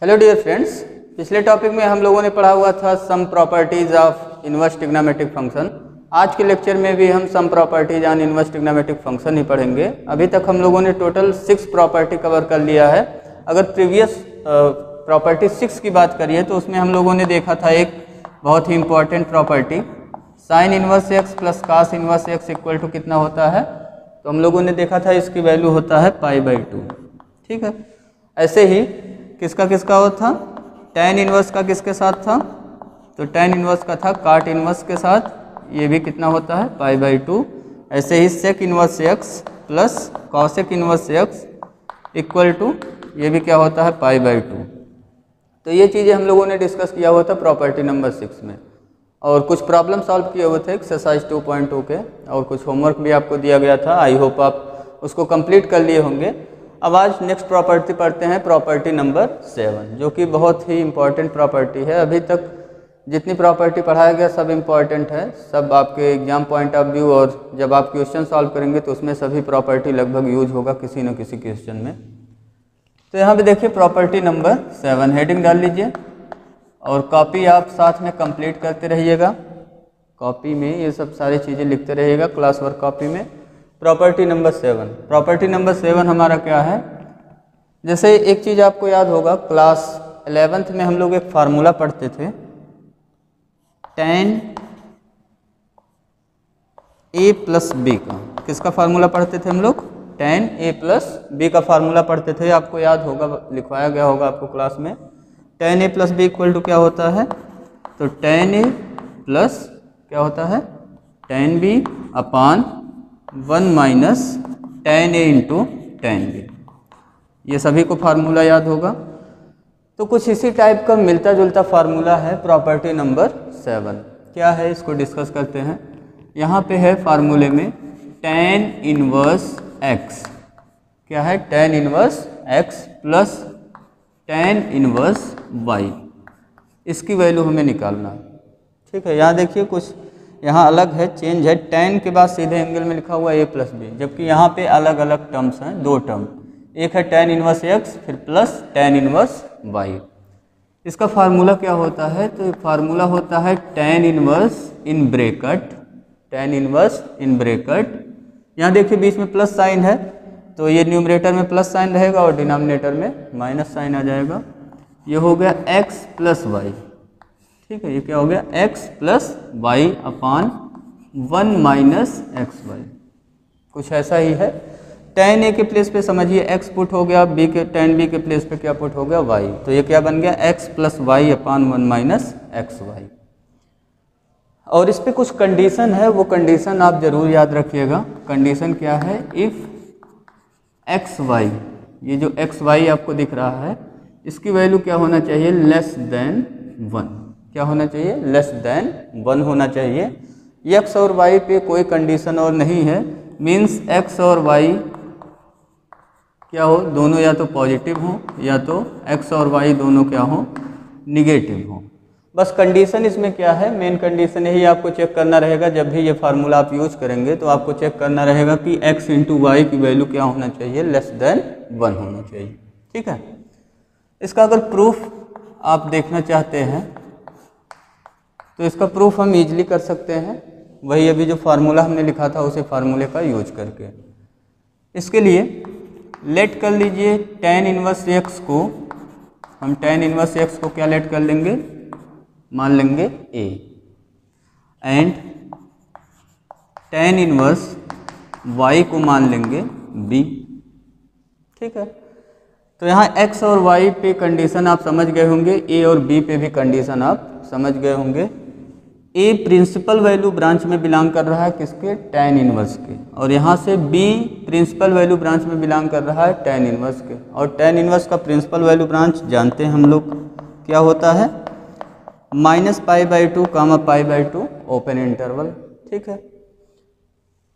Hello dear friends, पिछले topic में हम लोगों ने पढ़ा हुआ था some properties of inverse trigonometric function. आज के लेक्चर में भी हम some properties on inverse trigonometric function ही पढ़ेंगे। अभी तक हम लोगों ने टोटल 6 प्रॉपर्टी कवर कर लिया है। अगर प्रीवियस प्रॉपर्टी 6 की बात करिए तो उसमें हम लोगों ने देखा था एक बहुत ही important property, sine inverse x plus cos inverse x equal to कितना होता है। तो हम लोगों ने देखा था इसकी वैल्यू होता है π/2। ठीक है, ऐसे ही किसका किसका हो था, tan इनवर्स का किसके साथ था, तो tan इनवर्स का था काट इनवर्स के साथ, ये भी कितना होता है π/2। ऐसे ही sec inverse x plus cosec inverse x equal to ये भी क्या होता है π/2। तो ये चीज़ें हम लोगों ने डिस्कस किया हुआ था प्रॉपर्टी नंबर 6 में, और कुछ प्रॉब्लम सॉल्व किए हुए थे एक्सरसाइज 2.2 के, और कुछ होमवर्क भी आपको दिया गया था। आई होप आप उसको कंप्लीट कर लिए होंगे। अब आज नेक्स्ट प्रॉपर्टी पढ़ते हैं, प्रॉपर्टी नंबर 7, जो कि बहुत ही इम्पॉर्टेंट प्रॉपर्टी है। अभी तक जितनी प्रॉपर्टी पढ़ाया गया सब इम्पॉर्टेंट है, सब आपके एग्जाम पॉइंट ऑफ व्यू, और जब आप क्वेश्चन सॉल्व करेंगे तो उसमें सभी प्रॉपर्टी लगभग यूज होगा किसी न किसी क्वेश्चन में। तो यहाँ पे देखिए प्रॉपर्टी नंबर 7, हेडिंग डाल लीजिए और कॉपी आप साथ में कंप्लीट करते रहिएगा। कॉपी में ये सब सारी चीज़ें लिखते रहिएगा क्लास वर्क कॉपी में। प्रॉपर्टी नंबर 7, प्रॉपर्टी नंबर 7 हमारा क्या है, जैसे एक चीज़ आपको याद होगा, क्लास 11th में हम लोग एक फार्मूला पढ़ते थे, tan a प्लस बी का। किसका फार्मूला पढ़ते थे हम लोग, tan a प्लस बी का फार्मूला पढ़ते थे। आपको याद होगा, लिखवाया गया होगा आपको क्लास में। tan a plus B equal to क्या होता है, तो tan a प्लस क्या होता है, tan b upon 1 minus tan a into tan b। ये सभी को फार्मूला याद होगा। तो कुछ इसी टाइप का मिलता जुलता फार्मूला है प्रॉपर्टी नंबर 7। क्या है इसको डिस्कस करते हैं। यहाँ पे है फार्मूले में tan इनवर्स x, क्या है, tan inverse x plus tan inverse y, इसकी वैल्यू हमें निकालना है। ठीक है, यहाँ देखिए कुछ यहाँ अलग है, चेंज है। tan के बाद सीधे एंगल में लिखा हुआ a प्लस बी, जबकि यहाँ पे अलग अलग टर्म्स हैं, 2 टर्म, एक है tan इनवर्स x फिर प्लस tan इनवर्स y। इसका फार्मूला क्या होता है, तो फार्मूला होता है tan inverse in bracket, tan inverse in bracket. यहाँ देखिए बीच में प्लस साइन है, तो ये न्यूमरेटर में प्लस साइन रहेगा और डिनोमिनेटर में माइनस साइन आ जाएगा। ये हो गया x प्लस वाई। ठीक है, ये क्या हो गया, x plus Y upon 1 minus x Y, कुछ ऐसा ही है। tan a के प्लेस पे समझिए x पुट हो गया, b के tan b के प्लेस पे क्या पुट हो गया, y। तो ये क्या बन गया, x plus Y upon 1 minus x Y. और इस पे कुछ कंडीशन है, वो कंडीशन आप जरूर याद रखिएगा। कंडीशन क्या है, इफ़ एक्स वाई, ये जो एक्स वाई आपको दिख रहा है, इसकी वैल्यू क्या होना चाहिए, लेस देन 1। क्या होना चाहिए, लेस देन 1 होना चाहिए। एक्स और वाई पे कोई कंडीशन और नहीं है, मीन्स एक्स और वाई क्या हो, दोनों या तो पॉजिटिव हो या तो एक्स और वाई दोनों क्या हो, निगेटिव हो। बस कंडीशन इसमें क्या है, मेन कंडीशन यही आपको चेक करना रहेगा। जब भी ये फार्मूला आप यूज करेंगे तो आपको चेक करना रहेगा कि x इंटू वाई की वैल्यू क्या होना चाहिए, लेस देन 1 होना चाहिए। ठीक है, इसका अगर प्रूफ आप देखना चाहते हैं तो इसका प्रूफ हम इजीली कर सकते हैं, वही अभी जो फार्मूला हमने लिखा था उसी फार्मूले का यूज करके। इसके लिए लेट कर लीजिए tan इनवर्स x को, हम tan इनवर्स x को क्या लेट कर लेंगे, मान लेंगे a, and tan inverse y को मान लेंगे b। ठीक है, तो यहाँ x और y पे कंडीशन आप समझ गए होंगे, a और b पे भी कंडीशन आप समझ गए होंगे। a प्रिंसिपल वैल्यू ब्रांच में बिलोंग कर रहा है किसके, tan इनवर्स के, और यहाँ से b प्रिंसिपल वैल्यू ब्रांच में बिलोंग कर रहा है tan इनवर्स के। और tan इनवर्स का प्रिंसिपल वैल्यू ब्रांच जानते हैं हम लोग क्या होता है, -π/2 π/2 ओपन इंटरवल। ठीक है,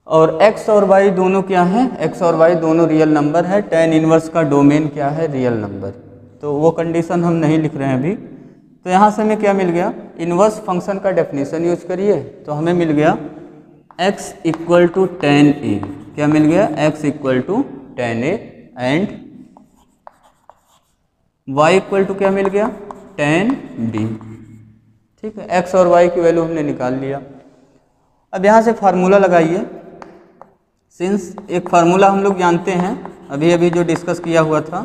और x और y दोनों क्या हैं, x और y दोनों रियल नंबर है। tan इनवर्स का डोमेन क्या है, रियल नंबर। तो वो कंडीशन हम नहीं लिख रहे हैं अभी। तो यहाँ से हमें क्या मिल गया, इनवर्स फंक्शन का डेफिनेशन यूज करिए तो हमें मिल गया x equal to tan a। क्या मिल गया, x equal to tan a, and y equal to क्या मिल गया, tan b। ठीक है, x और y की वैल्यू हमने निकाल लिया। अब यहाँ से फार्मूला लगाइए। सिंस एक फार्मूला हम लोग जानते हैं, अभी अभी जो डिस्कस किया हुआ था,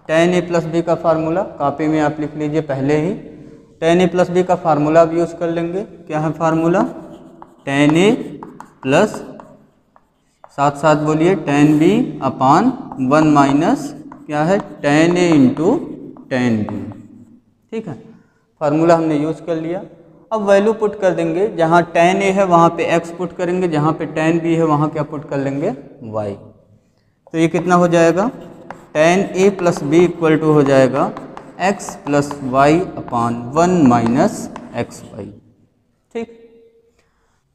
tan a प्लस बी का फार्मूला कॉपी में आप लिख लीजिए पहले ही। tan a प्लस बी का फार्मूला अब यूज़ कर लेंगे। क्या है फार्मूला, tan a प्लस, साथ साथ बोलिए, tan b अपान 1 माइनस क्या है, tan a into tan b। ठीक है, फार्मूला हमने यूज कर लिया। अब वैल्यू पुट कर देंगे, जहाँ tan a है वहाँ पे x पुट करेंगे, जहाँ पे tan b है वहाँ क्या पुट कर लेंगे, y। तो ये कितना हो जाएगा, tan a plus B equal to हो जाएगा x plus Y upon 1 minus x Y. ठीक,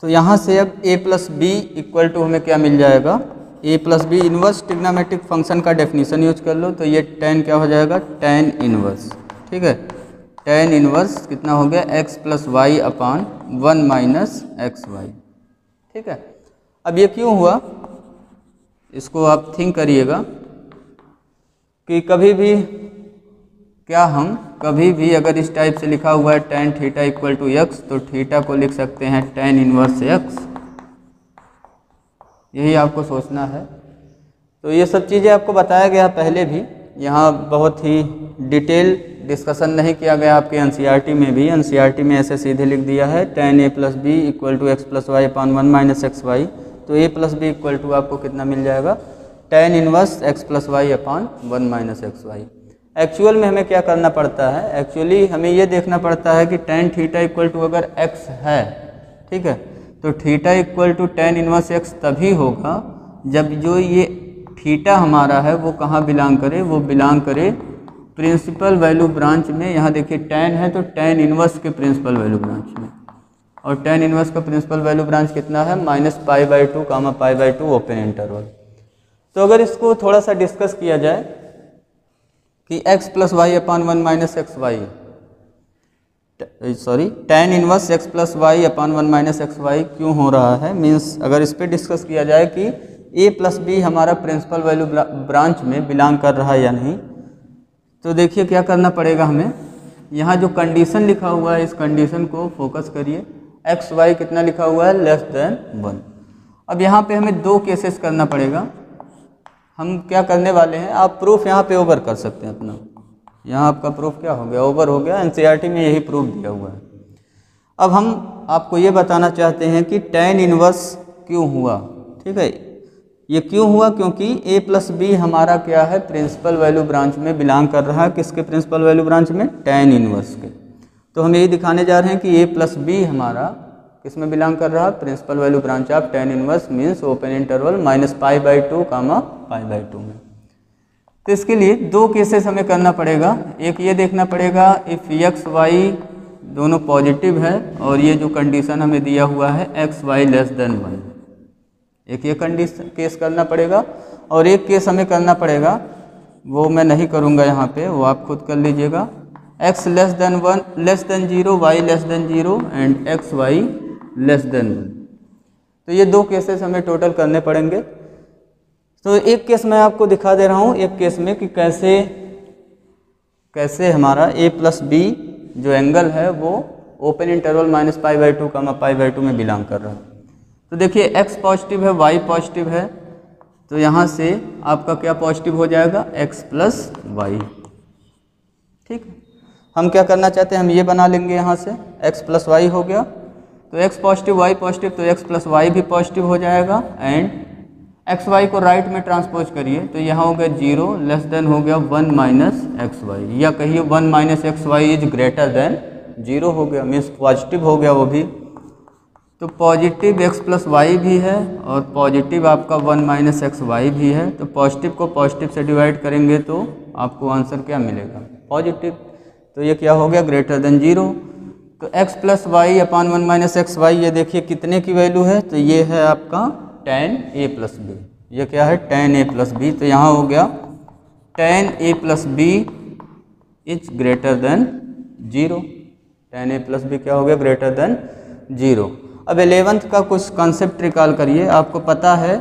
तो यहाँ से अब a plus B equal to हमें क्या मिल जाएगा, a plus B inverse trigonometric function का डेफिनेशन यूज कर लो, तो ये tan क्या हो जाएगा, tan इनवर्स। ठीक है, tan इनवर्स कितना हो गया, x plus Y upon 1 minus x Y. ठीक है, अब ये क्यों हुआ, इसको आप थिंक करिएगा कि कभी भी क्या हम कभी भी अगर इस टाइप से लिखा हुआ है tan theta equal to X, तो थीटा को लिख सकते हैं tan इनवर्स x। यही आपको सोचना है। तो ये सब चीज़ें आपको बताया गया पहले भी, यहाँ बहुत ही डिटेल डिस्कशन नहीं किया गया आपके एनसीईआरटी में भी। एनसीईआरटी में ऐसे सीधे लिख दिया है tan a plus B equal to x plus Y upon 1 minus x y. तो a plus B equal to आपको कितना मिल जाएगा, tan inverse x plus Y upon 1 minus x y. Actual में हमें क्या करना पड़ता है, एक्चुअली हमें ये देखना पड़ता है कि tan थीटा इक्वल टू अगर x है, ठीक है, तो theta equal to tan inverse x तभी होगा जब जो ये थीटा हमारा है वो कहाँ बिलोंग करे, वो बिलोंग करे प्रिंसिपल वैल्यू ब्रांच में। यहाँ देखिए tan है तो tan इनवर्स के प्रिंसिपल वैल्यू ब्रांच में, और tan इनवर्स का प्रिंसिपल वैल्यू ब्रांच कितना है, -π/2 π/2 ओपन इंटरवल। तो अगर इसको थोड़ा सा डिस्कस किया जाए कि x plus Y upon 1 minus x y, sorry tan inverse x plus Y upon 1 minus x y क्यों हो रहा है, मीन्स अगर इस पर डिस्कस किया जाए कि a प्लस बी हमारा प्रिंसिपल वैल्यू ब्रांच में बिलोंग कर रहा है या नहीं, तो देखिए क्या करना पड़ेगा हमें। यहाँ जो कंडीशन लिखा हुआ है इस कंडीशन को फोकस करिए, एक्स वाई कितना लिखा हुआ है, लेस देन 1। अब यहाँ पे हमें दो केसेस करना पड़ेगा। हम क्या करने वाले हैं, आप प्रूफ यहाँ पे ओवर कर सकते हैं अपना, यहाँ आपका प्रूफ क्या हो गया, ओवर हो गया। एनसीईआरटी में यही प्रूफ दिया हुआ है। अब हम आपको ये बताना चाहते हैं कि tan इनवर्स क्यों हुआ। ठीक है, ये क्यों हुआ, क्योंकि a प्लस बी हमारा क्या है, प्रिंसिपल वैल्यू ब्रांच में बिलोंग कर रहा है। किसके प्रिंसिपल वैल्यू ब्रांच में, tan इनवर्स के। तो हम यही दिखाने जा रहे हैं कि a प्लस बी हमारा किस में बिलोंग कर रहा है, principal value branch of tan inverse means open interval -π/2 π/2 में। तो इसके लिए दो केसेस हमें करना पड़ेगा। एक ये देखना पड़ेगा इफ़ एक्स वाई दोनों पॉजिटिव है और ये जो कंडीशन हमें दिया हुआ है एक्स वाई लेस देन 1, एक ये कंडीशन केस करना पड़ेगा। और एक केस हमें करना पड़ेगा, वो मैं नहीं करूँगा यहाँ पे, वो आप खुद कर लीजिएगा, x less than 1 less than 0 y less than 0 and X Y less than 1। तो ये दो केसेस हमें टोटल करने पड़ेंगे। तो एक केस मैं आपको दिखा दे रहा हूँ, एक केस में कि कैसे हमारा a प्लस बी जो एंगल है वो ओपन इंटरवल -π/2 π/2 में बिलोंग कर रहा है। तो देखिए x पॉजिटिव है, y पॉजिटिव है, तो यहाँ से आपका क्या पॉजिटिव हो जाएगा, x प्लस वाई। ठीक, हम क्या करना चाहते हैं, हम ये बना लेंगे यहाँ से x प्लस वाई हो गया। तो x पॉजिटिव y पॉजिटिव, तो x प्लस वाई भी पॉजिटिव हो जाएगा। एंड एक्स वाई को राइट में ट्रांसपोज करिए, तो यहाँ हो गया 0 लेस देन हो गया 1 माइनस एक्स वाई, या कहिए 1 minus x Y is greater than 0 हो गया, मीन्स पॉजिटिव हो गया वो भी। तो पॉजिटिव x प्लस वाई भी है और पॉजिटिव आपका 1 माइनस एक्स वाई भी है। तो पॉजिटिव को पॉजिटिव से डिवाइड करेंगे तो आपको आंसर क्या मिलेगा, पॉजिटिव। तो ये क्या हो गया, ग्रेटर देन 0। तो x plus Y upon 1 minus x Y, ये देखिए कितने की वैल्यू है, तो ये है आपका tan a प्लस बी। ये क्या है, tan a प्लस बी। तो यहाँ हो गया tan a plus B is greater than 0। tan a plus B क्या हो गया, ग्रेटर देन 0। अब 11th का कुछ कॉन्सेप्ट रिकॉल करिए। आपको पता है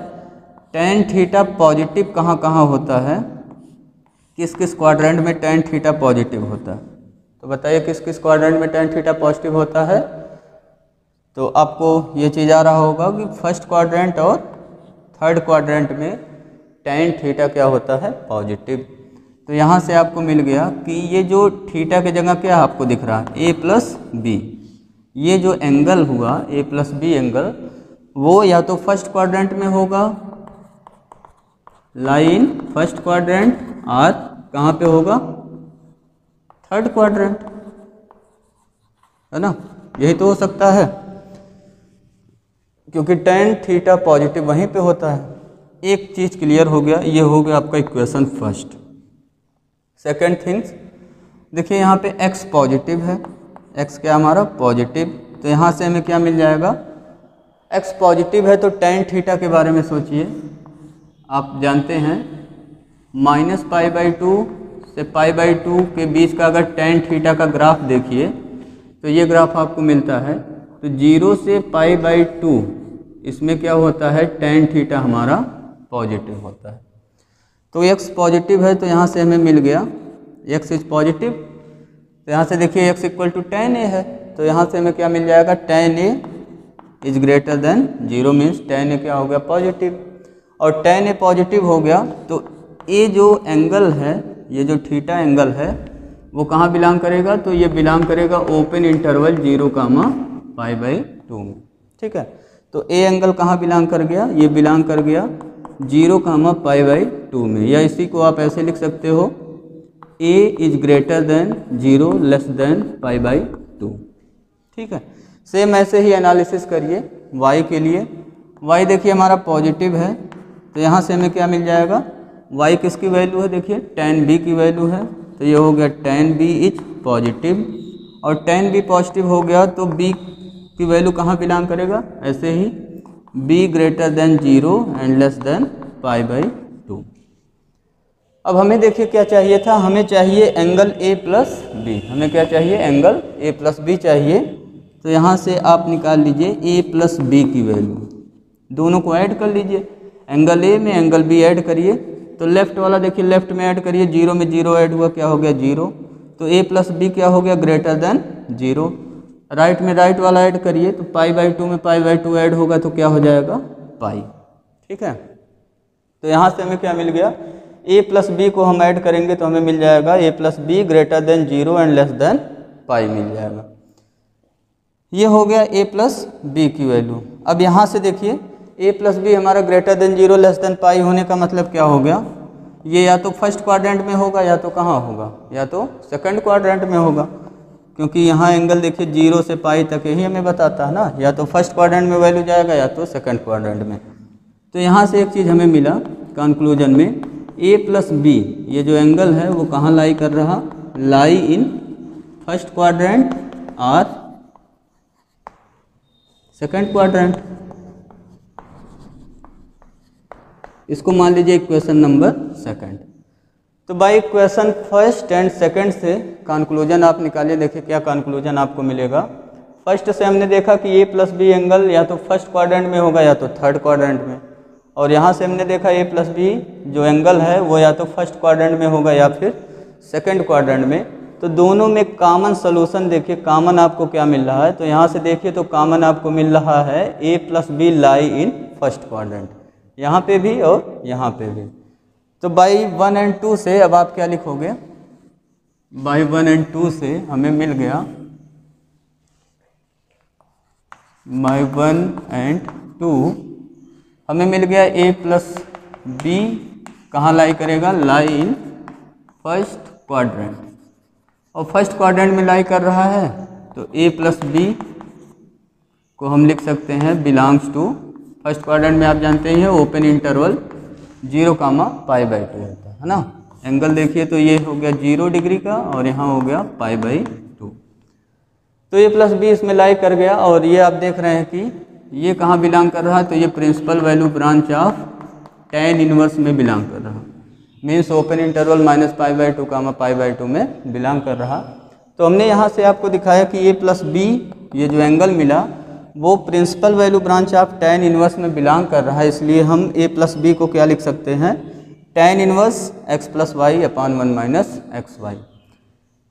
tan थीटा पॉजिटिव कहाँ कहाँ होता है, किस किस क्वाड्रेंट में tan थीटा पॉजिटिव होता है। तो बताइए किस किस क्वाड्रेंट में tan थीटा पॉजिटिव होता है। तो आपको ये चीज़ आ रहा होगा कि फर्स्ट क्वाड्रेंट और थर्ड क्वाड्रेंट में tan थीटा क्या होता है, पॉजिटिव। तो यहाँ से आपको मिल गया कि ये जो थीटा की जगह क्या आपको दिख रहा है, a प्लस बी। ये जो एंगल हुआ a प्लस बी एंगल, वो या तो फर्स्ट क्वाड्रेंट में होगा, लाइन फर्स्ट क्वाड्रेंट, और कहाँ पे होगा, थर्ड क्वाड्रेंट, है ना। यही तो हो सकता है, क्योंकि tan थीटा पॉजिटिव वहीं पे होता है। एक चीज़ क्लियर हो गया, ये हो गया आपका इक्वेशन फर्स्ट। सेकेंड थिंग्स, देखिए यहाँ पे x पॉजिटिव है, x क्या हमारा पॉजिटिव, तो यहाँ से हमें क्या मिल जाएगा, x पॉजिटिव है तो tan थीटा के बारे में सोचिए। आप जानते हैं -π/2 से π/2 के बीच का अगर tan थीटा का ग्राफ देखिए तो ये ग्राफ आपको मिलता है। तो 0 से π/2 इसमें क्या होता है, tan थीटा हमारा पॉजिटिव होता है। तो x पॉजिटिव है तो यहाँ से हमें मिल गया x इज पॉजिटिव। तो यहाँ से देखिए x equal to tan a है, तो यहाँ से हमें क्या मिल जाएगा, tan a is greater than 0, means tan a क्या हो गया, पॉजिटिव। और tan a पॉजिटिव हो गया तो ये जो एंगल है, ये जो थीटा एंगल है वो कहाँ बिलोंग करेगा, तो ये बिलोंग करेगा ओपन इंटरवल 0, π/2 में। ठीक है, तो a एंगल कहाँ बिलोंग कर गया, ये बिलोंग कर गया 0, π/2 में। या इसी को आप ऐसे लिख सकते हो, a is greater than 0 less than π/2। ठीक है, सेम ऐसे ही एनालिसिस करिए y के लिए। y देखिए हमारा पॉजिटिव है, तो यहाँ से हमें क्या मिल जाएगा, y किसकी वैल्यू है, देखिए tan b की वैल्यू है, तो ये हो गया tan b इज पॉजिटिव। और tan b पॉजिटिव हो गया तो b की वैल्यू कहाँ बिलोंग करेगा, ऐसे ही b greater than 0 and less than π/2। अब हमें देखिए क्या चाहिए था, हमें चाहिए एंगल a प्लस बी। हमें क्या चाहिए, एंगल a प्लस बी चाहिए। तो यहाँ से आप निकाल लीजिए a प्लस बी की वैल्यू, दोनों को ऐड कर लीजिए। एंगल a में एंगल b ऐड करिए, तो लेफ्ट वाला देखिए लेफ्ट में ऐड करिए, 0 में 0 ऐड हुआ, क्या हो गया 0। तो a प्लस बी क्या हो गया, ग्रेटर देन 0। राइट में राइट वाला ऐड करिए, तो π/2 में π/2 ऐड होगा, तो क्या हो जाएगा, पाई। ठीक है, तो यहाँ से हमें क्या मिल गया, a प्लस बी को हम ऐड करेंगे तो हमें मिल जाएगा a plus B greater than 0 and less than pi मिल जाएगा। ये हो गया a प्लस बी की वैल्यू। अब यहाँ से देखिए a प्लस बी हमारा greater than 0 less than pi होने का मतलब क्या हो गया, ये या तो फर्स्ट क्वाड्रेंट में होगा या तो कहाँ होगा, या तो सेकंड क्वाड्रेंट में होगा, क्योंकि यहाँ एंगल देखिए 0 से पाई तक ही हमें बताता है ना, या तो फर्स्ट क्वाड्रेंट में वैल्यू जाएगा या तो सेकंड क्वाड्रेंट में। तो यहाँ से एक चीज़ हमें मिला कंक्लूजन में, a प्लस बी ये जो एंगल है वो कहाँ लाई कर रहा, लाई इन फर्स्ट क्वाड्रेंट और सेकंड क्वाड्रेंट। इसको मान लीजिए इक्वेशन नंबर सेकंड। तो by equation first and second से कंक्लूजन आप निकालिए। देखिए क्या कंक्लूजन आपको मिलेगा। फर्स्ट से हमने देखा कि a प्लस बी एंगल या तो फर्स्ट क्वाड्रेंट में होगा या तो थर्ड क्वाड्रेंट में, और यहाँ से हमने देखा a प्लस बी जो एंगल है वो या तो फर्स्ट क्वाड्रेंट में होगा या फिर सेकंड क्वाड्रेंट में। तो दोनों में कॉमन सोल्यूशन देखिए, कॉमन आपको क्या मिल रहा है, तो यहाँ से देखिए तो कॉमन आपको मिल रहा है a plus B lie in first quadrant, यहाँ पे भी और यहाँ पे भी। तो बाई 1 एंड 2 से अब आप क्या लिखोगे, बाई 1 एंड 2 से हमें मिल गया, बाई 1 एंड 2 हमें मिल गया a प्लस बी कहाँ लाई करेगा, लाई इन फर्स्ट क्वाड्रेंट, और फर्स्ट क्वाड्रेंट में लाई कर रहा है तो a प्लस बी को हम लिख सकते हैं बिलोंग्स टू फर्स्ट क्वाड्रेंट में। आप जानते हैं ओपन इंटरवल 0, π/2 होता है ना। एंगल देखिए तो ये हो गया 0 डिग्री का और यहाँ हो गया π/2। तो a प्लस बी इसमें लाई कर गया, और ये आप देख रहे हैं कि ये कहाँ बिलोंग कर रहा है, तो ये principal value branch of tan inverse में बिलोंग कर रहा, मीन्स ओपन इंटरवल -π/2, π/2 में बिलोंग कर रहा। तो हमने यहाँ से आपको दिखाया कि a प्लस बी ये जो एंगल मिला वो principal value branch of tan inverse में बिलोंग कर रहा है, इसलिए हम a प्लस बी को क्या लिख सकते हैं, tan inverse x plus Y upon 1 minus x Y.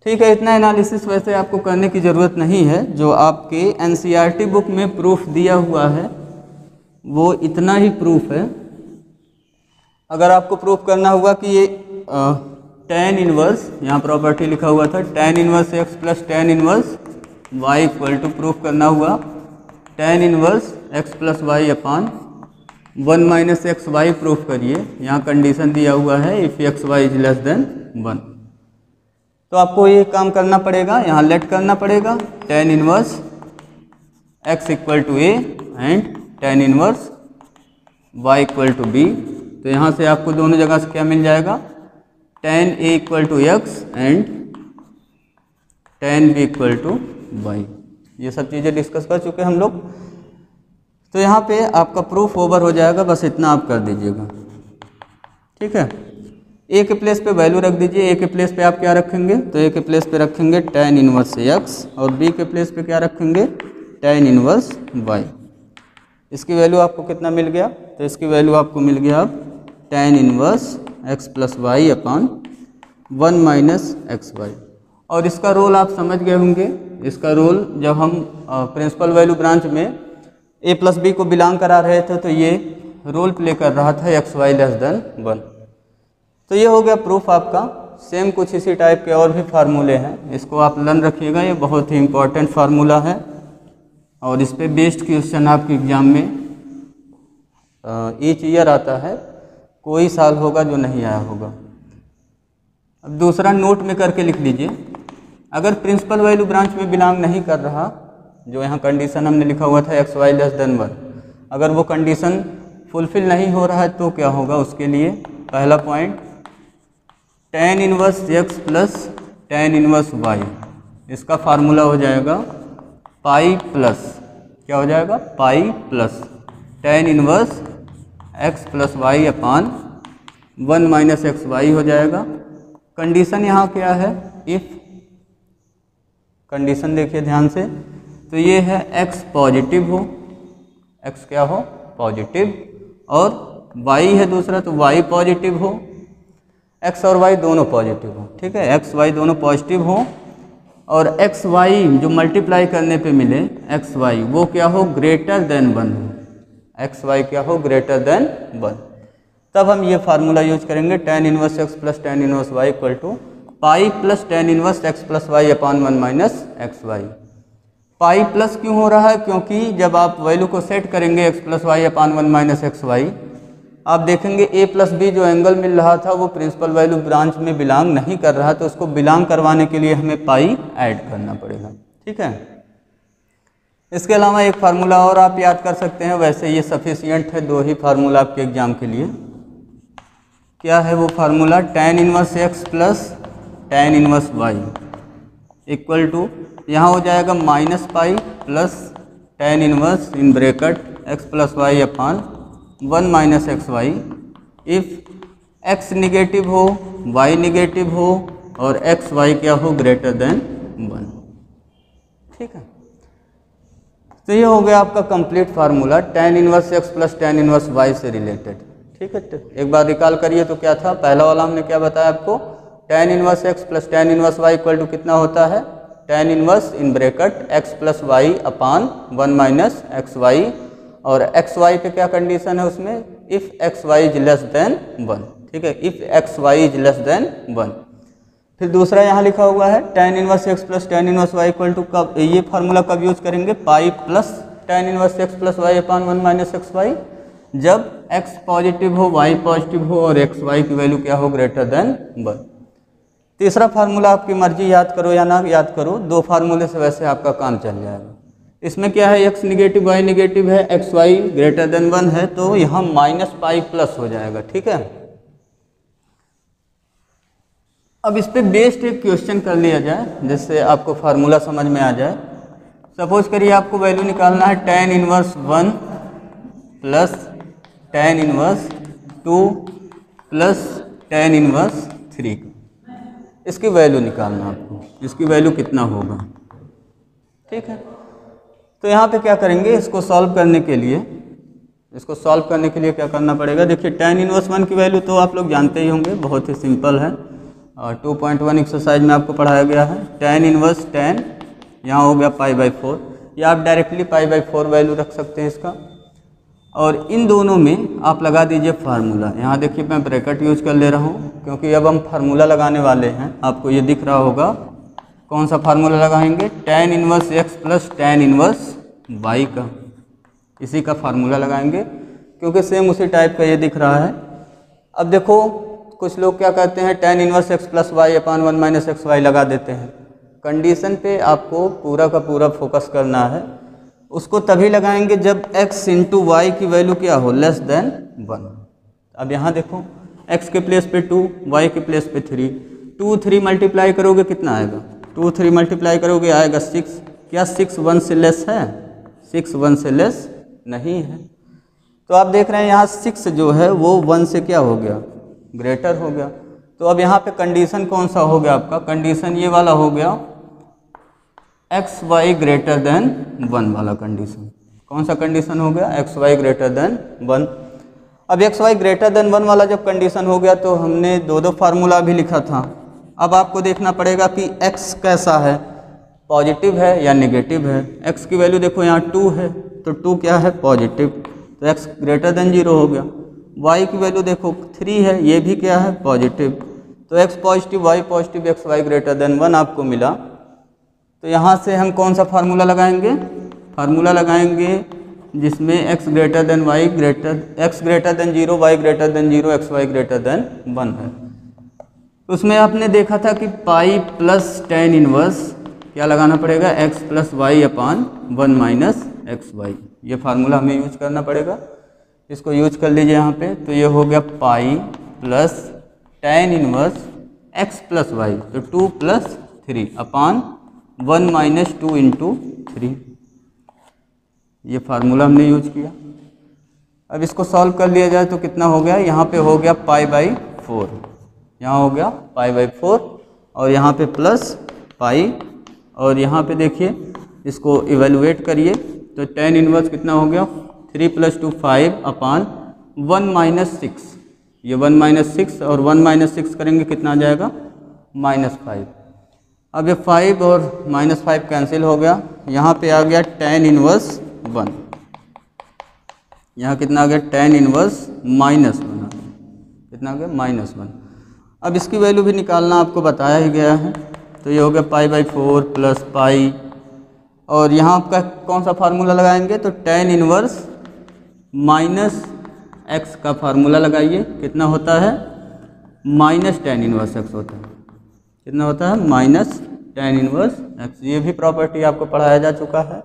ठीक है, इतना एनालिसिस वैसे आपको करने की ज़रूरत नहीं है, जो आपके एनसीईआरटी बुक में प्रूफ दिया हुआ है वो इतना ही प्रूफ है। अगर आपको प्रूफ करना होगा कि ये tan इनवर्स, यहाँ प्रॉपर्टी लिखा हुआ था tan inverse x plus tan inverse y equal to, proof करना हुआ tan inverse x plus Y upon 1 minus x Y proof करिए। यहाँ कंडीशन दिया हुआ है if X Y is less than 1। तो आपको ये काम करना पड़ेगा, यहाँ लेट करना पड़ेगा tan inverse x equal to a and tan inverse y equal to b। तो यहाँ से आपको दोनों जगह से क्या मिल जाएगा, tan a equal to x and tan b equal to y। ये सब चीज़ें डिस्कस कर चुके हम लोग। तो यहाँ पे आपका प्रूफ ओवर हो जाएगा, बस इतना आप कर दीजिएगा। ठीक है, ए के प्लेस पे वैल्यू रख दीजिए। ए के प्लेस पे आप क्या रखेंगे, तो ए के प्लेस पे रखेंगे tan इनवर्स x और बी के प्लेस पे क्या रखेंगे, tan इनवर्स y। इसकी वैल्यू आपको कितना मिल गया, तो इसकी वैल्यू आपको मिल गया अब tan inverse x plus Y upon 1 minus x Y. और इसका रोल आप समझ गए होंगे। इसका रोल जब हम प्रिंसिपल वैल्यू ब्रांच में a प्लस बी को बिलोंग करा रहे थे तो ये रोल प्ले कर रहा था एक्स वाई लेस देन 1। तो ये हो गया प्रूफ आपका। सेम कुछ इसी टाइप के और भी फार्मूले हैं, इसको आप लर्न रखिएगा, ये बहुत ही इम्पोर्टेंट फार्मूला है और इस पे बेस्ड क्वेश्चन आपके एग्जाम में ईच ईयर आता है, कोई साल होगा जो नहीं आया होगा। अब दूसरा नोट में करके लिख लीजिए, अगर प्रिंसिपल वैल्यू ब्रांच में बिलोंग नहीं कर रहा, जो यहाँ कंडीशन हमने लिखा हुआ था एक्स वाई लेस देन 1, अगर वो कंडीशन फुलफिल नहीं हो रहा है तो क्या होगा, उसके लिए पहला point tan inverse x plus tan inverse y, इसका फार्मूला हो जाएगा पाई प्लस, क्या हो जाएगा, pi plus tan inverse x plus Y upon 1 minus x Y हो जाएगा। कंडीशन यहाँ क्या है, इफ़, कंडीशन देखिए ध्यान से, तो ये है x पॉजिटिव हो, x क्या हो, पॉजिटिव, और y है दूसरा तो y पॉजिटिव हो, x और y दोनों पॉजिटिव हो। ठीक है, x y दोनों पॉजिटिव हो और x y जो मल्टीप्लाई करने पे मिले x y वो क्या हो, ग्रेटर देन 1 हो, x y क्या हो, ग्रेटर देन 1। तब हम ये फार्मूला यूज करेंगे tan inverse x plus tan inverse y equal to pi plus tan inverse x plus Y upon 1 minus x Y. Pi plus क्यों हो रहा है, क्योंकि जब आप वैल्यू को सेट करेंगे x plus Y upon 1 minus x Y, आप देखेंगे a प्लस बी जो एंगल मिल रहा था वो प्रिंसिपल वैल्यू ब्रांच में बिलोंग नहीं कर रहा, तो उसको बिलोंग करवाने के लिए हमें पाई ऐड करना पड़ेगा। ठीक है, इसके अलावा एक फार्मूला और आप याद कर सकते हैं, वैसे ये सफिशियंट है, 2 ही फार्मूला आपके एग्जाम के लिए। क्या है वो formula, tan inverse x plus tan inverse y equal to, यहाँ हो जाएगा minus pi plus tan inverse in bracket x plus Y upon 1 minus x Y. If x negative हो, y निगेटिव हो और x y क्या हो, greater than 1। ठीक है, तो ये हो गया आपका complete formula tan inverse x plus tan inverse y से रिलेटेड। ठीक है, एक बार रिकॉल करिए तो क्या था, पहला वाला हमने क्या बताया आपको, tan inverse x plus tan inverse y equal to कितना होता है, tan inverse in bracket x plus Y upon 1 minus x Y, और एक्स वाई पे क्या कंडीशन है उसमें, if X Y is less than 1। ठीक है, if X Y is less than 1। फिर दूसरा यहाँ लिखा हुआ है tan inverse x plus tan inverse y equal to, कब ये फार्मूला कब यूज करेंगे, pi plus tan inverse x plus Y upon 1 minus x Y, जब x पॉजिटिव हो, y पॉजिटिव हो और एक्स वाई की वैल्यू क्या हो, ग्रेटर देन 1। तीसरा फार्मूला आपकी मर्जी, याद करो या ना याद करो, 2 फार्मूले से वैसे आपका काम चल जाएगा। इसमें क्या है, x निगेटिव y निगेटिव है, एक्स वाई ग्रेटर देन 1 है, तो यहाँ माइनस पाई प्लस हो जाएगा। ठीक है, अब इस पे बेस्ड एक क्वेश्चन कर लिया जाए जिससे आपको फार्मूला समझ में आ जाए। सपोज करिए आपको वैल्यू निकालना है tan inverse 1 plus tan inverse 2 plus tan inverse 3, इसकी वैल्यू निकालना आपको, इसकी वैल्यू कितना होगा। ठीक है, तो यहाँ पे क्या करेंगे, इसको सॉल्व करने के लिए इसको सॉल्व करने के लिए क्या करना पड़ेगा, देखिए tan इनवर्स 1 की वैल्यू तो आप लोग जानते ही होंगे, बहुत ही सिंपल है। और 2.1 एक्सरसाइज में आपको पढ़ाया गया है। tan इनवर्स 10 यहाँ हो गया π/4, या आप डायरेक्टली π/4 वैल्यू रख सकते हैं इसका। और इन दोनों में आप लगा दीजिए फार्मूला। यहाँ देखिए मैं ब्रैकेट यूज कर ले रहा हूँ क्योंकि अब हम फार्मूला लगाने वाले हैं। आपको ये दिख रहा होगा, कौन सा फार्मूला लगाएंगे, tan inverse x plus tan inverse y का, इसी का फार्मूला लगाएंगे क्योंकि सेम उसी टाइप का ये दिख रहा है। अब देखो कुछ लोग क्या कहते हैं, tan inverse x plus Y upon 1 minus x Y लगा देते हैं। कंडीशन पे आपको पूरा का पूरा फोकस करना है। उसको तभी लगाएंगे जब x इंटू वाई की वैल्यू क्या हो, लेस देन 1। अब यहाँ देखो x के प्लेस पे 2, y के प्लेस पे 3, 2 3 मल्टीप्लाई करोगे कितना आएगा, 2 3 मल्टीप्लाई करोगे आएगा 6। क्या 6 1 से लेस है, 6 1 से लेस नहीं है। तो आप देख रहे हैं यहाँ 6 जो है वो 1 से क्या हो गया, ग्रेटर हो गया। तो अब यहाँ पे कंडीशन कौन सा हो गया आपका, कंडीशन ये वाला हो गया एक्स वाई ग्रेटर देन 1 वाला कंडीशन। कौन सा कंडीशन हो गया, एक्स वाई ग्रेटर देन 1। अब एक्स वाई ग्रेटर देन 1 वाला जब कंडीशन हो गया तो हमने दो फार्मूला भी लिखा था। अब आपको देखना पड़ेगा कि एक्स कैसा है, पॉजिटिव है या नेगेटिव है। एक्स की वैल्यू देखो यहाँ 2 है तो 2 क्या है, पॉजिटिव, तो एक्स ग्रेटर देन 0 हो गया। वाई की वैल्यू देखो 3 है, ये भी क्या है, पॉजिटिव, तो X positive Y positive, X Y greater than 1 आपको मिला। तो यहाँ से हम कौन सा फार्मूला लगाएंगे, फार्मूला लगाएंगे जिसमें x greater than Y greater, x greater than 0 Y greater than 0 X Y greater than 1 है। उसमें आपने देखा था कि पाई प्लस tan इनवर्स क्या लगाना पड़ेगा, x plus Y upon 1 minus x Y. ये फार्मूला हमें यूज करना पड़ेगा, इसको यूज कर लीजिए यहाँ पे। तो ये हो गया pi plus tan inverse x plus Y, तो 2 प्लस 3 अपान 1 माइनस 2 इंटू 3। ये फार्मूला हमने यूज किया। अब इसको सॉल्व कर लिया जाए तो कितना हो गया, यहाँ पे हो गया π/4, यहाँ हो गया π/4 और यहाँ पे प्लस पाई, और यहाँ पे देखिए इसको इवेलुएट करिए तो tan इनवर्स कितना हो गया, 3 + 2 5 अपान 1 माइनस 6। ये 1 माइनस 6 और 1 माइनस 6 करेंगे कितना आ जाएगा, -5। अब ये 5 और -5 कैंसिल हो गया। यहाँ पे आ गया tan इनवर्स 1, यहाँ कितना आ गया, tan इनवर्स -1, कितना आ गया, -1। अब इसकी वैल्यू भी निकालना आपको बताया ही गया है। तो ये हो गया π/4 प्लस पाई, और यहाँ आपका कौन सा फार्मूला लगाएंगे, तो tan इनवर्स -x का फार्मूला लगाइए। कितना होता है, -tan इनवर्स x होता है। कितना होता है, -tan इनवर्स x। ये भी प्रॉपर्टी आपको पढ़ाया जा चुका है।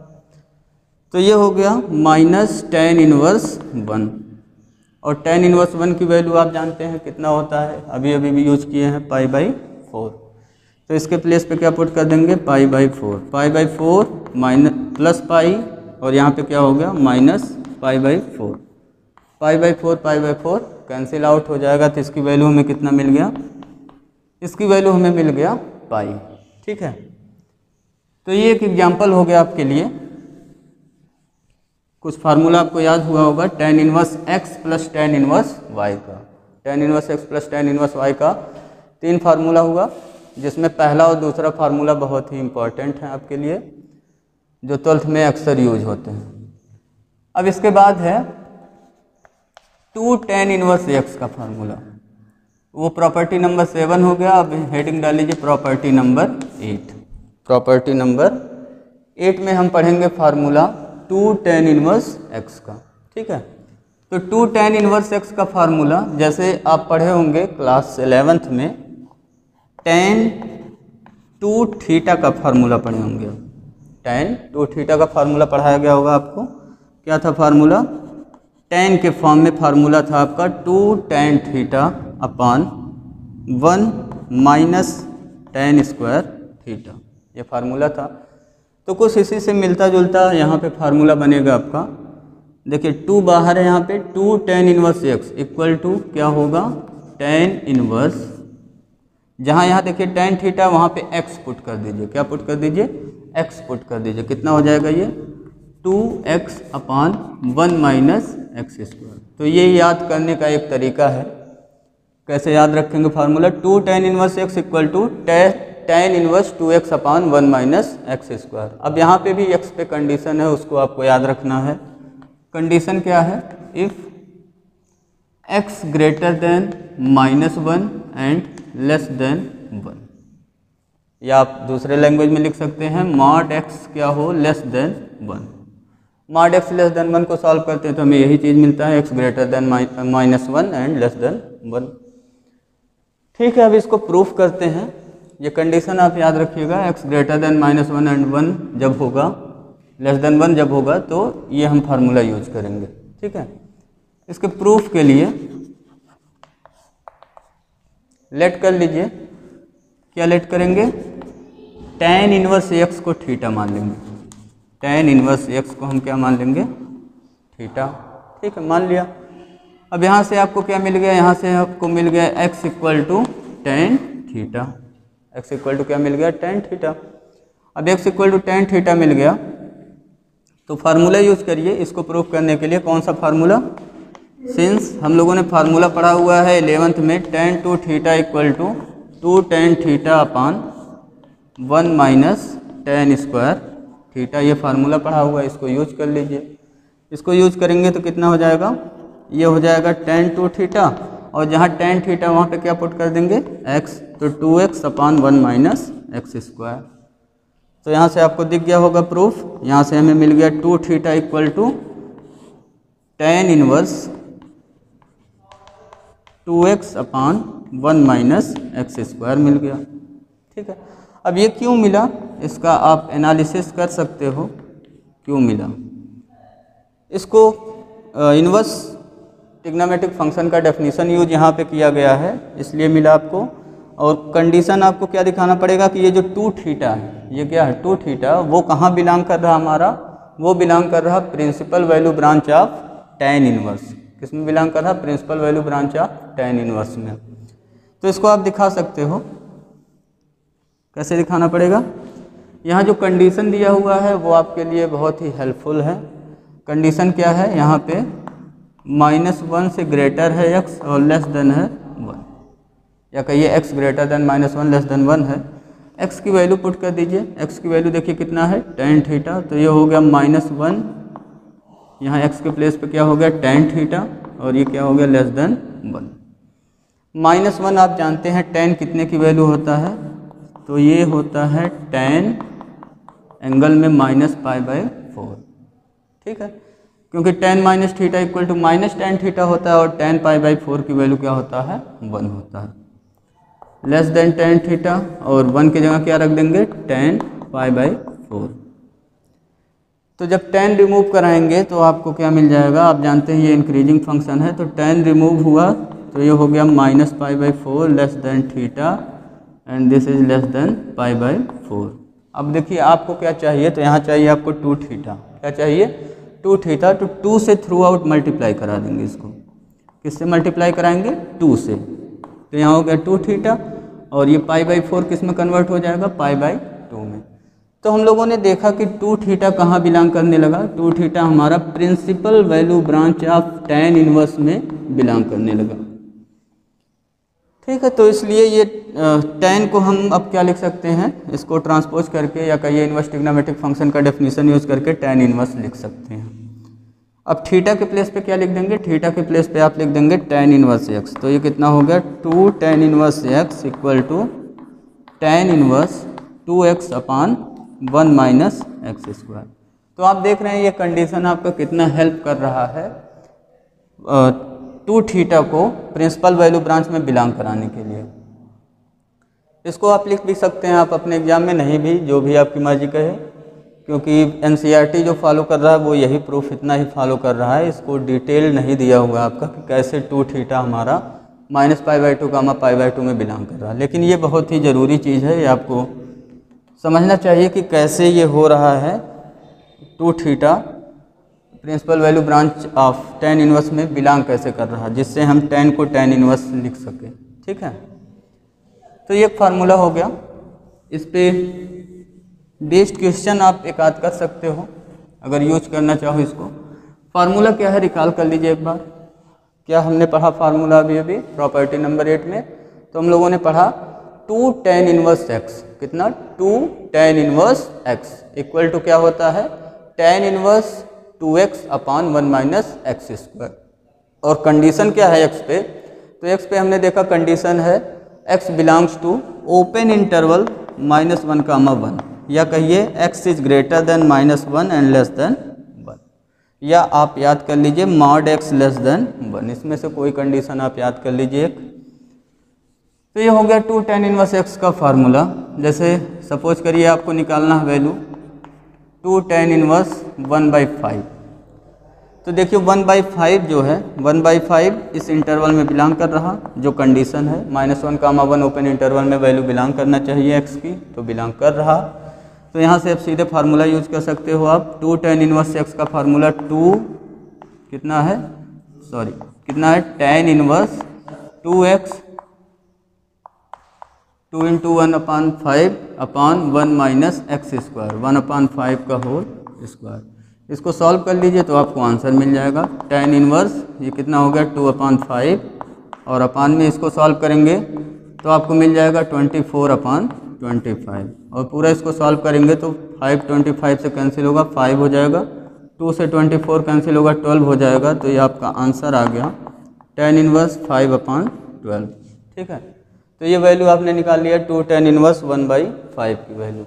तो ये हो गया -tan इनवर्स 1, और tan इनवर्स 1 की वैल्यू आप जानते हैं कितना होता है, अभी भी यूज किए हैं, π/4। तो इसके प्लेस पे क्या पुट कर देंगे, π/4, π/4 प्लस पाई, और यहाँ पे क्या हो गया, -π/4, π/4 कैंसिल आउट हो जाएगा। तो इसकी वैल्यू हमें कितना मिल गया, इसकी वैल्यू हमें मिल गया पाई। ठीक है, तो ये एक एग्जाम्पल हो गया आपके लिए। कुछ फार्मूला आपको याद हुआ होगा, tan inverse x plus tan inverse y का, tan inverse x plus tan inverse y का 3 फार्मूला हुआ, जिसमें पहला और दूसरा फार्मूला बहुत ही इंपॉर्टेंट है आपके लिए, जो 12th में अक्सर यूज होते हैं। अब इसके बाद है 2 tan इनवर्स x का फार्मूला, वो प्रॉपर्टी नंबर 7 हो गया। अब हेडिंग डाल लीजिए प्रॉपर्टी नंबर 8। प्रॉपर्टी नंबर 8 में हम पढ़ेंगे फार्मूला 2 tan इनवर्स x का। ठीक है, तो 2 tan इनवर्स x का फार्मूला जैसे आप पढ़े होंगे क्लास 11th में, tan 2 थीटा का फार्मूला पढ़े होंगे। tan 2 थीटा का फार्मूला पढ़ाया गया होगा आपको। क्या था फार्मूला, tan के फॉर्म में फार्मूला था आपका 2 tan theta upon 1 minus tan square theta, ये फार्मूला था। तो कुछ इसी से मिलता जुलता यहाँ पे फार्मूला बनेगा आपका। देखिए 2 बाहर है, यहाँ पे 2 tan inverse x equal to क्या होगा, tan इनवर्स, जहाँ यहाँ देखिए tan थीटा, वहाँ पे x पुट कर दीजिए। क्या पुट कर दीजिए, x पुट कर दीजिए। कितना हो जाएगा ये 2x upon 1 minus x square. तो ये याद करने का एक तरीका है। कैसे याद रखेंगे formula? 2 tan inverse x equal to tan inverse 2x upon 1 minus x square. अब यहाँ पे भी x पे कंडीशन है, उसको आपको याद रखना है। कंडीशन क्या है? If x greater than -1 and less than 1, या आप दूसरे लैंग्वेज में लिख सकते हैं मॉड x क्या हो less than 1। Mod x less than 1 को सॉल्व करते हैं तो हमें यही चीज़ मिलता है, x greater than -1 and less than 1। ठीक है, अब इसको प्रूफ करते हैं। ये कंडीशन आप याद रखिएगा, x ग्रेटर देन -1 एंड 1 जब होगा, लेस देन 1 जब होगा, तो ये हम फार्मूला यूज करेंगे। ठीक है, इसके प्रूफ के लिए लेट कर लीजिए। क्या लेट करेंगे? tan इनवर्स x को थीटा मान लेंगे। tan इनवर्स x को हम क्या मान लेंगे? थीटा। ठीक है, मान लिया। अब यहाँ से आपको क्या मिल गया? यहाँ से आपको मिल गया x equal to tan theta. x equal to क्या मिल गया? tan theta. अब x equal to tan theta मिल गया तो फार्मूला यूज करिए इसको प्रूफ करने के लिए। कौन सा फार्मूला? सिंस हम लोगों ने फार्मूला पढ़ा हुआ है 11th में, tan 2 theta equal to 2 tan theta upon 1 minus tan square theta. ये फार्मूला पढ़ा हुआ है, इसको यूज कर लीजिए। इसको यूज करेंगे तो कितना हो जाएगा? ये हो जाएगा tan 2 थीटा, और जहाँ tan थीटा वहाँ पे क्या पुट कर देंगे? x, तो 2x upon 1 minus x square. तो यहाँ से आपको दिख गया होगा प्रूफ। यहाँ से हमें मिल गया 2 theta equal to tan inverse 2x upon 1 minus x square मिल गया। ठीक है, अब ये क्यों मिला इसका आप एनालिसिस कर सकते हो, क्यों मिला। इसको इनवर्स ट्रिग्नोमेट्रिक फंक्शन का डेफिनेशन यूज यहाँ पे किया गया है, इसलिए मिला आपको। और कंडीशन आपको क्या दिखाना पड़ेगा कि ये जो 2 थीटा है, ये क्या है? 2 थीटा, वो कहाँ बिलोंग कर रहा हमारा? वो बिलोंग कर रहा principal value branch of tan inverse. किसमें बिलोंग कर रहा? Principal value branch of tan inverse में। तो इसको आप दिखा सकते हो। कैसे दिखाना पड़ेगा? यहाँ जो कंडीशन दिया हुआ है वो आपके लिए बहुत ही हेल्पफुल है। कंडीशन क्या है? यहाँ पे -1 से ग्रेटर है x और लेस देन है 1, या कहिए x greater than -1 less than 1 है। x की वैल्यू पुट कर दीजिए। x की वैल्यू देखिए कितना है? tan theta. तो ये हो गया -1, यहाँ x के प्लेस पे क्या हो गया? tan थीटा, और ये क्या हो गया? Less than 1। -1 आप जानते हैं tan कितने की वैल्यू होता है? तो ये होता है tan एंगल में -π/4। ठीक है, क्योंकि tan माइनस theta equal to minus tan theta होता है, और tan π/4 की वैल्यू क्या होता है? 1 होता है। लेस देन tan थीटा, और 1 की जगह क्या रख देंगे? tan π/4। तो जब tan रिमूव कराएंगे तो आपको क्या मिल जाएगा? आप जानते हैं ये इंक्रीजिंग फंक्शन है, तो tan रिमूव हुआ तो ये हो गया -π/4 less than theta, and this is less than π/4। अब देखिए आपको क्या चाहिए? तो यहाँ चाहिए आपको 2 थीटा। क्या चाहिए? 2 थीटा। तो 2 से थ्रू आउट मल्टीप्लाई करा देंगे इसको। किससे मल्टीप्लाई कराएंगे? 2 से। तो यहाँ हो गया 2 थीटा, और ये π/4 किस में कन्वर्ट हो जाएगा? π/2 में। तो हम लोगों ने देखा कि 2 थीटा कहाँ बिलोंग करने लगा? 2 थीटा हमारा principal value branch of tan inverse में बिलोंग करने लगा। ठीक है, तो इसलिए ये tan को हम अब क्या लिख सकते हैं? इसको ट्रांसपोज करके, या कहिए इनवर्स ट्रिग्नोमेट्रिक फंक्शन का डेफिनेशन यूज करके tan इनवर्स लिख सकते हैं। अब थीटा के प्लेस पे क्या लिख देंगे? थीटा के प्लेस पे आप लिख देंगे tan इनवर्स x। तो ये कितना हो गया? 2 tan inverse x equal to tan inverse 2x upon 1 minus x square. तो आप देख रहे हैं ये कंडीशन आपका कितना हेल्प कर रहा है 2 थीटा को प्रिंसिपल वैल्यू ब्रांच में बिलोंग कराने के लिए। इसको आप लिख भी सकते हैं आप अपने एग्जाम में, नहीं भी, जो भी आपकी मर्जी कहे, क्योंकि एनसीईआरटी जो फॉलो कर रहा है वो यही प्रूफ इतना ही फॉलो कर रहा है। इसको डिटेल नहीं दिया हुआ आपका कि कैसे 2 थीटा हमारा -π/2 π/2 में बिलोंग कर रहा है। लेकिन ये बहुत ही ज़रूरी चीज़ है, ये आपको समझना चाहिए कि कैसे ये हो रहा है 2 theta principal value branch of tan inverse में बिलोंग कैसे कर रहा है, जिससे हम tan को tan इनवर्स लिख सकें। ठीक है, तो ये फार्मूला हो गया। इस पे बेस्ड क्वेश्चन आप एक आध कर सकते हो अगर यूज करना चाहो इसको। फार्मूला क्या है रिकॉल कर लीजिए एक बार। क्या हमने पढ़ा फार्मूला अभी प्रॉपर्टी नंबर 8 में? तो हम लोगों ने पढ़ा 2 tan इनवर्स x, कितना 2 tan inverse x equal to क्या होता है tan inverse 2x upon 1 minus x square. और कंडीशन क्या है x पे? तो x पे हमने देखा कंडीशन है x belongs to open interval -1, या कहिए x is greater than -1 and less than 1, या आप याद कर लीजिए मॉड x लेस देन 1। इसमें से कोई कंडीशन आप याद कर लीजिए एक। तो ये हो गया 2 tan इनवर्स x का फार्मूला। जैसे सपोज करिए आपको निकालना है वैल्यू 2 tan इनवर्स 1/5। तो देखिए 1/5 जो है 1/5 इस इंटरवल में बिलोंग कर रहा, जो कंडीशन है -1, 1 ओपन इंटरवल में वैल्यू बिलोंग करना चाहिए x की, तो बिलोंग कर रहा। तो यहाँ से आप सीधे फार्मूला यूज कर सकते हो आप। 2 tan इनवर्स x का फार्मूला 2 कितना है, कितना है tan inverse 2x 2 × 1/5 upon 1 minus x square, 1/5 का होल स्क्वायर। इसको सॉल्व कर लीजिए तो आपको आंसर मिल जाएगा। tan इनवर्स ये कितना हो गया 2/5, और अपान में इसको सॉल्व करेंगे तो आपको मिल जाएगा 24/25, और पूरा इसको सॉल्व करेंगे तो 5 25 से कैंसिल होगा, 5 हो जाएगा, 2 से 24 कैंसिल होगा, 12 हो जाएगा। तो ये आपका आंसर आ गया tan इनवर्स 5/12। ठीक है, तो ये वैल्यू आपने निकाल लिया 2 tan इनवर्स 1/5 की वैल्यू।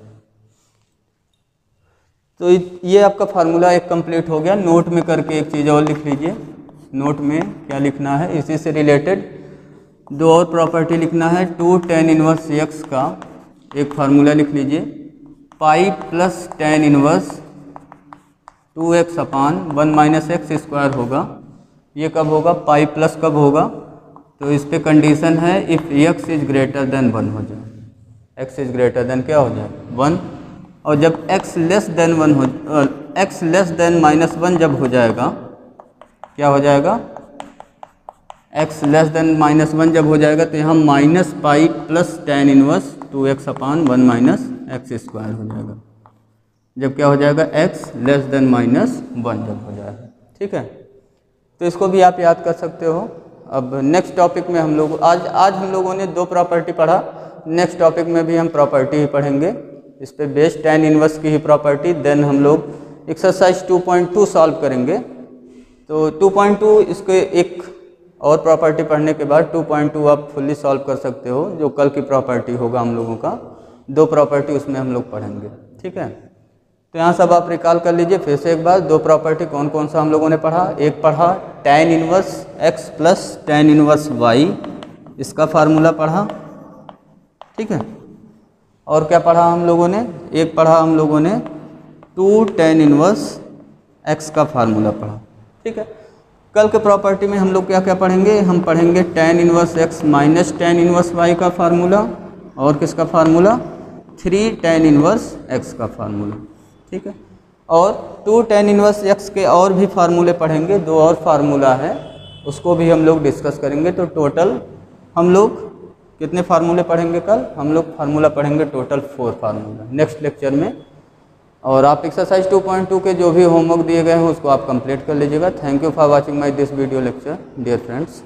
तो ये आपका फार्मूला एक कंप्लीट हो गया। नोट में करके एक चीज़ और लिख लीजिए। नोट में क्या लिखना है, इसी से रिलेटेड 2 और प्रॉपर्टी लिखना है। 2 tan इनवर्स x का एक फार्मूला लिख लीजिए, पाई plus tan inverse 2x upon 1 minus x square होगा। ये कब होगा, पाई प्लस कब होगा, तो इस पे कंडीशन है if x is greater than 1 हो जाए, x इज ग्रेटर देन क्या हो जाए 1, और जब x लेस देन 1 हो x लेस देन -1 जब हो जाएगा, क्या हो जाएगा, x लेस देन -1 जब हो जाएगा तो यहाँ minus pi plus tan inverse 2x upon 1 minus x square हो जाएगा, जब क्या हो जाएगा x लेस देन -1 जब हो जाएगा। ठीक है, तो इसको भी आप याद कर सकते हो। अब नेक्स्ट टॉपिक में हम लोग आज हम लोगों ने 2 प्रॉपर्टी पढ़ा, नेक्स्ट टॉपिक में भी हम प्रॉपर्टी ही पढ़ेंगे, इस पे बेस्ड tan इनवर्स की ही प्रॉपर्टी। देन हम लोग एक्सरसाइज 2.2 सॉल्व करेंगे। तो 2.2 इसके एक और प्रॉपर्टी पढ़ने के बाद 2.2 आप फुल्ली सॉल्व कर सकते हो, जो कल की प्रॉपर्टी होगा हम लोगों का। 2 प्रॉपर्टी उसमें हम लोग पढ़ेंगे। ठीक है, तो यहाँ सब आप रिकॉल कर लीजिए फिर से एक बार। 2 प्रॉपर्टी कौन कौन सा हम लोगों ने पढ़ा, एक पढ़ा tan inverse x plus tan inverse y, इसका फार्मूला पढ़ा। ठीक है, और क्या पढ़ा हम लोगों ने, एक पढ़ा हम लोगों ने 2 tan इनवर्स x का फार्मूला पढ़ा। ठीक है, कल के प्रॉपर्टी में हम लोग क्या क्या पढ़ेंगे, हम पढ़ेंगे tan inverse x minus tan inverse y का फार्मूला, और किसका फार्मूला 3 tan इनवर्स x का फार्मूला। ठीक है, और 2 tan इनवर्स x के और भी फार्मूले पढ़ेंगे, 2 और फार्मूला है, उसको भी हम लोग डिस्कस करेंगे। तो टोटल हम लोग कितने फार्मूले पढ़ेंगे कल, हम लोग फार्मूला पढ़ेंगे टोटल 4 फार्मूला नेक्स्ट लेक्चर में। और आप एक्सरसाइज 2.2 के जो भी होमवर्क दिए गए हैं उसको आप कंप्लीट कर लीजिएगा। Thank you for watching my this video lecture dear friends.